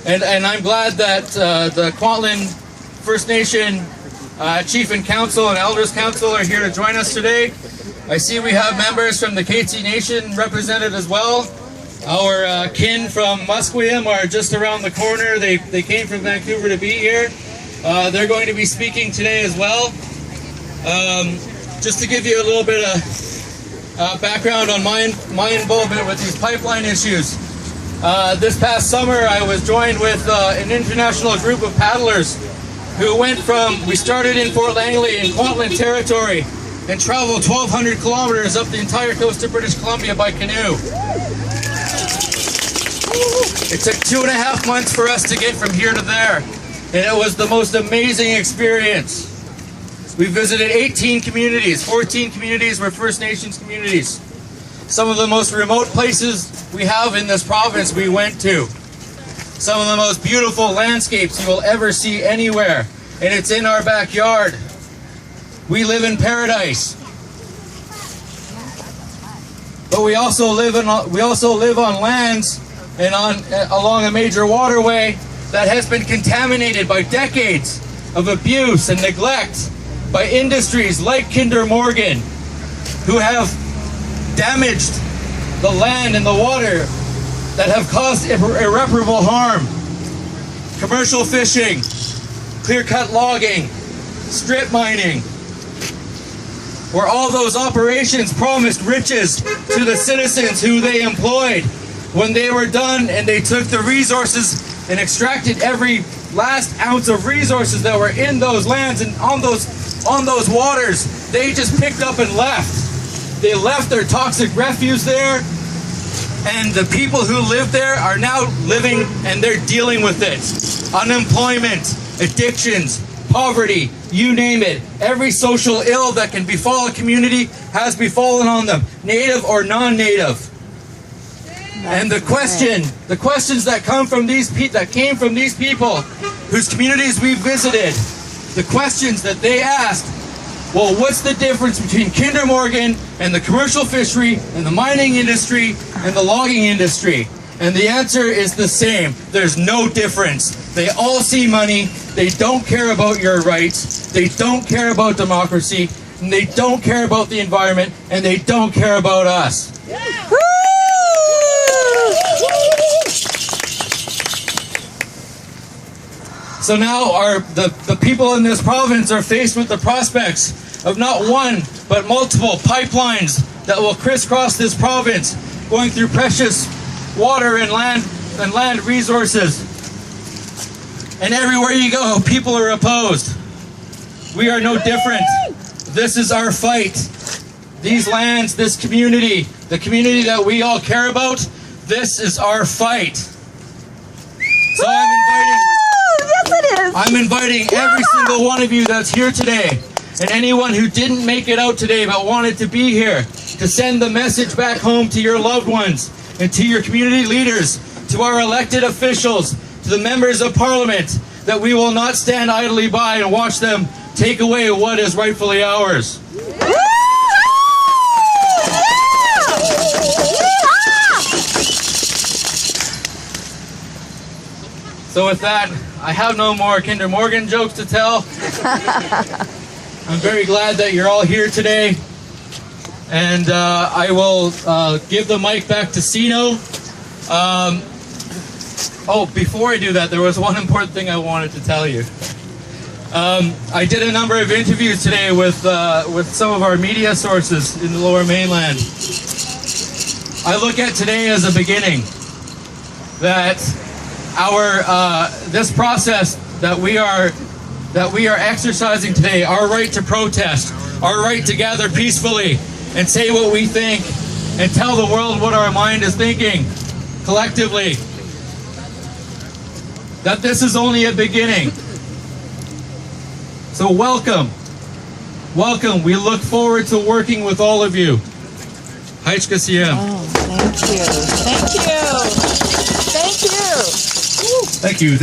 And I'm glad that the Kwantlen First Nation Chief and Council and Elders Council are here to join us today. I see we have members from the Katzie Nation represented as well. Our kin from Musqueam are just around the corner. They came from Vancouver to be here. They're going to be speaking today as well. Just to give you a little bit of background on my involvement with these pipeline issues. This past summer I was joined with an international group of paddlers who we started in Fort Langley in Kwantlen territory and traveled 1,200 kilometers up the entire coast of British Columbia by canoe. It took 2.5 months for us to get from here to there, and it was the most amazing experience. We visited 18 communities, 14 communities were First Nations communities. Some of the most remote places we have in this province we went to. Some of the most beautiful landscapes you will ever see anywhere, and it's in our backyard. We live in paradise. But we also live on lands and along a major waterway that has been contaminated by decades of abuse and neglect by industries like Kinder Morgan, who have damaged the land and the water, that have caused irreparable harm. Commercial fishing, clear-cut logging, strip mining, where all those operations promised riches to the citizens who they employed. When they were done and they took the resources and extracted every last ounce of resources that were in those lands and on those waters, they just picked up and left. They left their toxic refuse there, and the people who live there are now living and they're dealing with it. Unemployment, addictions, poverty, you name it. Every social ill that can befall a community has befallen on them, native or non-native. And the questions that came from these people whose communities we visited, the questions that they asked, well, what's the difference between Kinder Morgan and the commercial fishery and the mining industry and the logging industry? And the answer is the same. There's no difference. They all see money. They don't care about your rights. They don't care about democracy. And they don't care about the environment. And they don't care about us. So now the people in this province are faced with the prospects of not one, but multiple pipelines that will crisscross this province, going through precious water and land resources. And everywhere you go, people are opposed. We are no different. This is our fight. These lands, this community, the community that we all care about, this is our fight. So I'm inviting every single one of you that's here today, and anyone who didn't make it out today but wanted to be here, to send the message back home to your loved ones and to your community leaders, to our elected officials, to the members of Parliament, that we will not stand idly by and watch them take away what is rightfully ours. So with that, I have no more Kinder Morgan jokes to tell. I'm very glad that you're all here today. And I will give the mic back to Sino. Oh, before I do that, there was one important thing I wanted to tell you. I did a number of interviews today with some of our media sources in the Lower Mainland. I look at today as a beginning. That this process that we are exercising today, our right to protest, our right to gather peacefully and say what we think and tell the world what our mind is thinking collectively, that this is only a beginning. So welcome. We look forward to working with all of you. Haitchka Siem. Oh, thank you. Thank you. Thank you. Thank you.